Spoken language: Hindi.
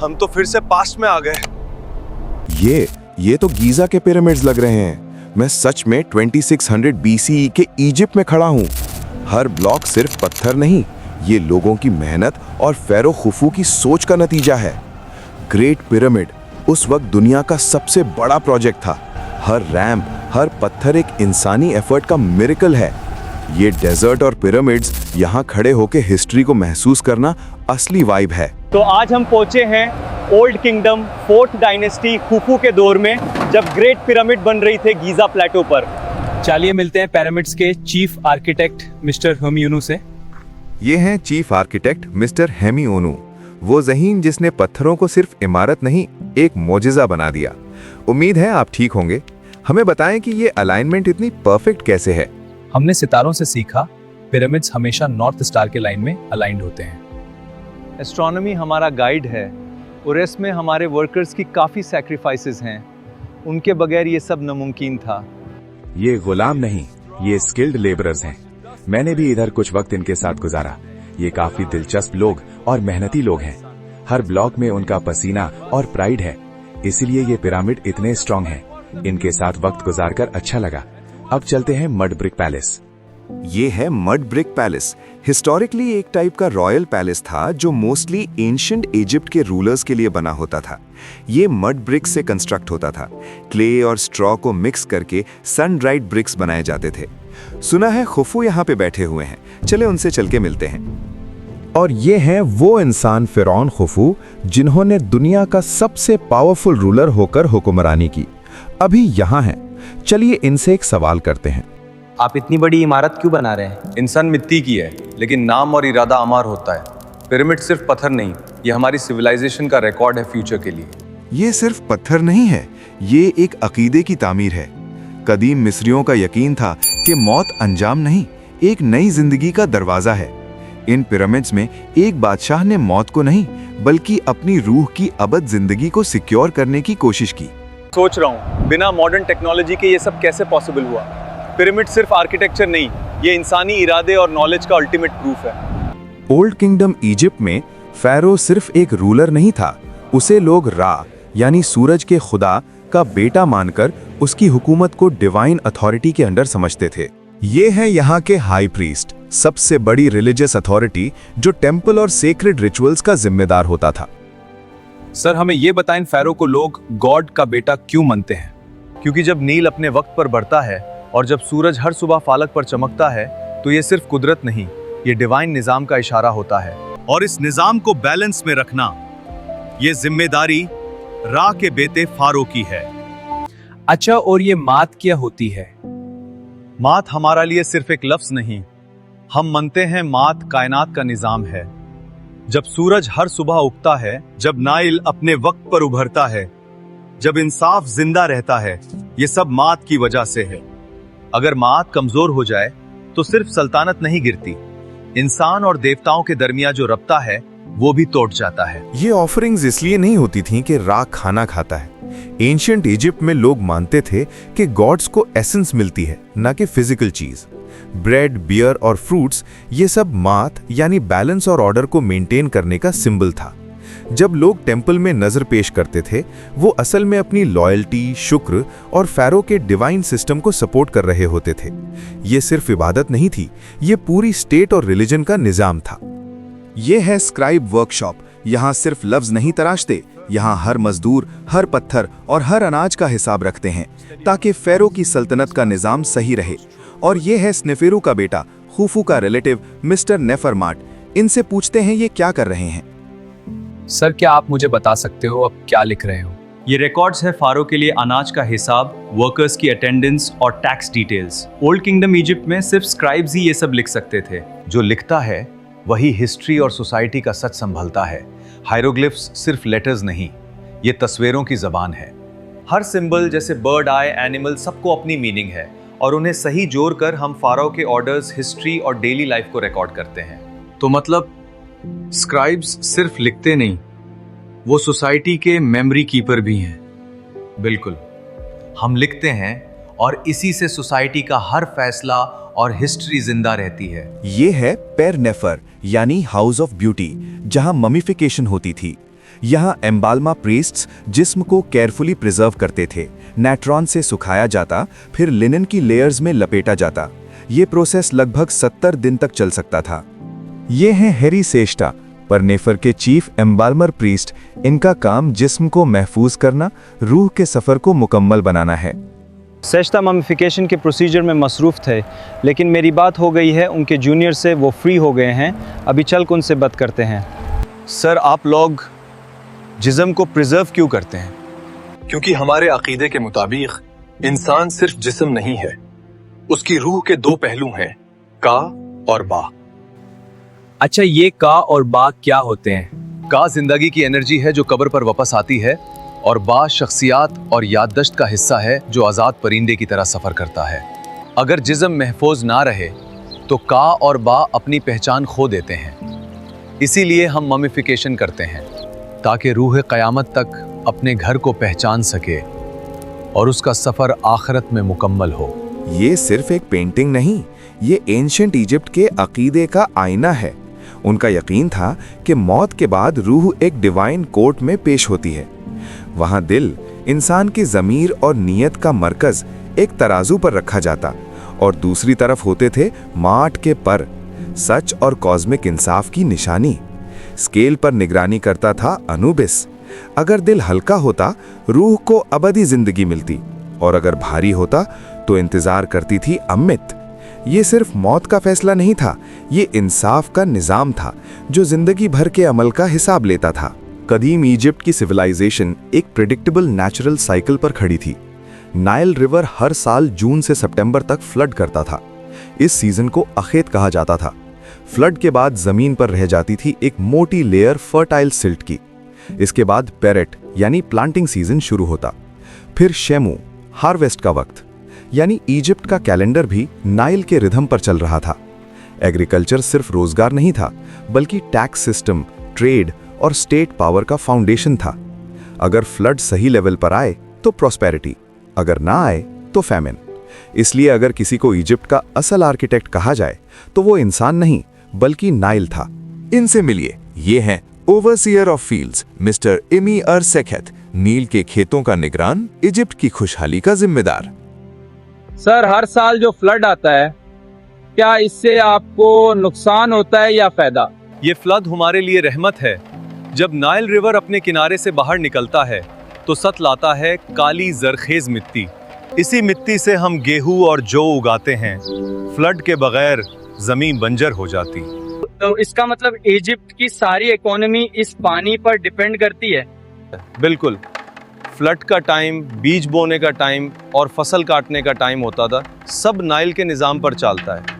हम तो फिर से पास्ट में आ गए। ये तो गीजा के पिरामिड्स लग रहे हैं। मैं सच में 2600 BCE के इजिप्ट में खड़ा हूँ। हर ब्लॉक सिर्फ पत्थर नहीं, ये लोगों की मेहनत और फेरो खुफू की सोच का नतीजा है। ग्रेट पिरामिड उस वक्त दुनिया का सबसे बड़ा प्रोजेक्ट था। हर रैंप, हर पत्थर एक इंसानी एफर्ट का मिरेकल है। ये डेजर्ट और पिरामिड्स यहाँ खड़े होकर हिस्ट्री को महसूस करना असली वाइब है। तो आज हम पहुंचे हैं old kingdom 4th dynasty Khufu के दौर में, जब ग्रेट पिरामिड बन रही थे गीजा प्लेटो पर। चलिए मिलते हैं पिरामिड्स के चीफ आर्किटेक्ट मिस्टर हेमी से। ये हैं चीफ आर्किटेक्ट मिस्टर हेमी ओनू, वो ज़हीन जिसने पत्थरों को सिर्फ इमारत नहीं, एक मोजिज़ा बना दिया। उम्मीद है आप ठीक होंगे। हमें बताएं कि ये अलाइनमेंट इतनी परफेक्ट कैसे है। हमने सितारों से सीखा, पिरामिड्स हमेशा नॉर्थ स्टार के लाइन में अलाइंड होते हैं। एस्ट्रोनॉमी हमारा गाइड है और इसमें हमारे वर्कर्स की काफ़ी सैक्रिफाइसेस हैं। उनके बगैर ये सब नामुमकिन था। ये गुलाम नहीं, ये स्किल्ड लेबरर्स हैं। मैंने भी इधर कुछ वक्त इनके साथ गुजारा। ये काफी दिलचस्प लोग और मेहनती लोग हैं। हर ब्लॉक में उनका पसीना और प्राइड है, इसीलिए ये पिरामिड इतने स्ट्रांग हैं। इनके साथ वक्त गुजारकर अच्छा लगा। अब चलते हैं मड ब्रिक पैलेस। ये है मड ब्रिक पैलेस। हिस्टोरिकली एक टाइप का रॉयल पैलेस था जो मोस्टली एंशिएंट इजिप्ट के रूलर्स के लिए बना होता था। ये मड ब्रिक से कंस्ट्रक्ट होता था। क्ले और स्ट्रॉ को मिक्स करके सन ड्राइड ब्रिक्स बनाए जाते थे। सुना है खुफू यहाँ पे बैठे हुए हैं, चले उनसे चल के मिलते हैं। और ये हैं वो इंसान फिरौन खुफू जिन्होंने दुनिया का सबसे पावरफुल रूलर होकर हुक्मरानी की। अभी यहाँ हैं, चलिए इनसे एक सवाल करते हैं। आप इतनी बड़ी इमारत क्यों बना रहे हैं? इंसान मिट्टी की है, लेकिन नाम और इरादा अमर होता है। पिरामिड सिर्फ पत्थर नहीं, ये हमारी सिविलाइजेशन का रिकॉर्ड है फ्यूचर के लिए। ये सिर्फ पत्थर नहीं है, ये एक अकीदे की तामीर है। कदीम मिस्रियों का यकीन था कि मौत अंजाम नहीं, एक नई जिंदगी का दरवाजा है। इन पिरामिड्स में एक बादशाह ने मौत को नहीं, बल्कि अपनी रूह की अबद जिंदगी को सिक्योर करने की कोशिश की। सोच रहा हूँ बिना मॉडर्न टेक्नोलॉजी के ये सब कैसे पॉसिबल हुआ। पिरामिड सिर्फ आर्किटेक्चर नहीं, ये इंसानी इरादे और नॉलेज का अल्टीमेट प्रूफ है। ओल्ड किंगडम इजिप्ट में फेरो सिर्फ एक रूलर नहीं था, उसे लोग रा यानी सूरज के खुदा का बेटा मानकर उसकी हुकूमत को डिवाइन अथॉरिटी के अंडर समझते थे। ये है यहाँ के हाई प्रीस्ट, सबसे बड़ी रिलीजियस अथॉरिटी जो टेम्पल और सेक्रेड रिचुअल्स का जिम्मेदार होता था। सर हमें ये बताएं, फेरो को लोग गॉड का बेटा क्यों मानते हैं? क्योंकि जब नील अपने वक्त पर बढ़ता है और जब सूरज हर सुबह फालक पर चमकता है, तो ये सिर्फ कुदरत नहीं, ये डिवाइन निजाम का इशारा होता है। और इस निजाम को बैलेंस में रखना, ये जिम्मेदारी रा के बेटे फारो की है। अच्छा, और ये मात क्या होती है? मात हमारा लिए सिर्फ एक लफ्ज नहीं, हम मानते हैं मात कायनात का निजाम है। जब सूरज हर सुबह उगता है, जब नाइल अपने वक्त पर उभरता है, जब इंसाफ जिंदा रहता है, ये सब मात की वजह से है। अगर मात कमजोर हो जाए तो सिर्फ सल्तनत नहीं गिरती, इंसान और देवताओं के दरमियान जो रब्ता है वो भी टूट जाता है। ये ऑफरिंग्स इसलिए नहीं होती थीं कि रा खाना खाता है। एंशिएंट इजिप्ट में लोग मानते थे कि गॉड्स को एसेंस मिलती है, ना कि फिजिकल चीज। ब्रेड, बियर और फ्रूट्स, ये सब मात यानी बैलेंस और ऑर्डर को मेंटेन करने का सिंबल था। जब लोग टेंपल में नजर पेश करते थे, वो असल में अपनी लॉयल्टी, शुक्र और फेरो के डिवाइन सिस्टम को सपोर्ट कर रहे होते थे। ये सिर्फ इबादत नहीं थी, ये पूरी स्टेट और रिलीजन का निजाम था। ये है स्क्राइब वर्कशॉप। यहाँ सिर्फ लफ्ज नहीं तराशते, यहाँ हर मजदूर, हर पत्थर और हर अनाज का हिसाब रखते हैं ताकि फेरो की सल्तनत का निजाम सही रहे। और ये है स्नेफेरू का बेटा, खुफू का रिलेटिव मिस्टर नेफरमाट। इनसे पूछते हैं ये क्या कर रहे हैं। सर क्या आप मुझे बता सकते हो अब क्या लिख रहे हो? ये रिकॉर्ड्स है फारो के लिए अनाज का हिसाब, वर्कर्स की अटेंडेंस और tax details. Old kingdom Egypt में सिर्फ स्क्राइब्स ही ये सब लिख सकते थे। जो लिखता है वही हिस्ट्री और सोसाइटी का सच संभलता है। हायरोग्लिफ्स सिर्फ लेटर्स नहीं, ये तस्वीरों की जबान है। हर सिंबल जैसे बर्ड आई, एनिमल, सबको अपनी मीनिंग है और उन्हें सही जोड़कर हम फारो के ऑर्डर्स, हिस्ट्री और डेली लाइफ को रिकॉर्ड करते हैं। तो मतलब स्क्राइब्स सिर्फ लिखते नहीं, वो सोसाइटी के मेमोरी कीपर भी हैं। बिल्कुल, हम लिखते हैं और इसी से सोसाइटी का हर फैसला और हिस्ट्री जिंदा रहती है। ये है पेर नेफर यानी हाउस ऑफ ब्यूटी, जहां ममीफिकेशन होती थी। यहाँ एम्बाल्मा प्रीस्ट्स जिस्म को केयरफुली प्रिजर्व करते थे। नेट्रॉन से सुखाया जाता, फिर लिनन की लेयर्स में लपेटा जाता। ये प्रोसेस लगभग 70 दिन तक चल सकता था। ये हैं हैरी सेश्ता, परनेफर के चीफ एम्बाल्मर प्रीस्ट। इनका काम जिस्म को महफूज करना, रूह के सफर को मुकम्मल बनाना है। सेश्ता ममिफिकेशन के प्रोसीजर में मसरूफ़ थे, लेकिन मेरी बात हो गई है उनके जूनियर से, वो फ्री हो गए हैं। अभी चल के उनसे बात करते हैं। सर, आप लोग जिस्म को प्रिजर्व क्यों करते हैं? क्योंकि हमारे अकीदे के मुताबिक इंसान सिर्फ जिस्म नहीं है, उसकी रूह के 2 पहलू हैं, का और बा। अच्छा, ये का और बा क्या होते हैं? का जिंदगी की एनर्जी है जो कब्र पर वापस आती है, और बा शख्सियात और याददाश्त का हिस्सा है जो आज़ाद परिंदे की तरह सफ़र करता है। अगर जिस्म महफूज ना रहे तो का और बा अपनी पहचान खो देते हैं। इसीलिए हम ममिफिकेशन करते हैं ताकि रूह क़यामत तक अपने घर को पहचान सके और उसका सफ़र आखिरत में मुकम्मल हो। ये सिर्फ एक पेंटिंग नहीं, ये एंशिएंट इजिप्ट के अकीदे का आईना है। उनका यकीन था कि मौत के बाद रूह एक डिवाइन कोर्ट में पेश होती है। वहां दिल, इंसान की ज़मीर और नीयत का मरकज, एक तराजू पर रखा जाता, और दूसरी तरफ होते थे माट के पर, सच और कॉस्मिक इंसाफ की निशानी। स्केल पर निगरानी करता था अनुबिस। अगर दिल हल्का होता, रूह को अबदी जिंदगी मिलती, और अगर भारी होता तो इंतजार करती थी अमित। ये सिर्फ मौत का फैसला नहीं था, ये इंसाफ का निज़ाम था जो जिंदगी भर के अमल का हिसाब लेता था। कदीम इजिप्ट की सिविलाइजेशन एक प्रेडिक्टेबल नेचुरल साइकिल पर खड़ी थी। नाइल रिवर हर साल जून से सितंबर तक फ्लड करता था। इस सीजन को अखेत कहा जाता था। फ्लड के बाद जमीन पर रह जाती थी एक मोटी लेयर फर्टाइल सिल्ट की। इसके बाद पेरेट यानी प्लांटिंग सीजन शुरू होता। फिर शेमू, हार्वेस्ट का वक्त। यानी इजिप्ट का कैलेंडर भी नाइल के रिदम पर चल रहा था। एग्रीकल्चर सिर्फ रोजगार नहीं था, बल्कि टैक्स सिस्टम, ट्रेड और स्टेट पावर का फाउंडेशन था। अगर फ्लड सही लेवल पर आए तो प्रॉस्पेरिटी, अगर ना आए तो फैमिन। इसलिए अगर किसी को इजिप्ट का असल आर्किटेक्ट कहा जाए तो वो इंसान नहीं बल्कि नाइल था। इनसे मिलिए, ये हैं overseer of fields mister Imi Arsekhet, Nile के खेतों का निगरान, इजिप्ट की खुशहाली का जिम्मेदार। सर, हर साल जो फ्लड आता है, क्या इससे आपको नुकसान होता है या फायदा? ये फ्लड हमारे लिए रहमत है। जब नाइल रिवर अपने किनारे से बाहर निकलता है तो सत लाता है काली जरखेज मिट्टी। इसी मिट्टी से हम गेहूं और जौ उगाते हैं। फ्लड के बगैर जमीन बंजर हो जाती। तो इसका मतलब इजिप्ट की सारी इकोनॉमी इस पानी पर डिपेंड करती है? बिल्कुल। फ्लड का टाइम, बीज बोने का टाइम और फसल काटने का टाइम होता था, सब नाइल के निज़ाम पर चलता है।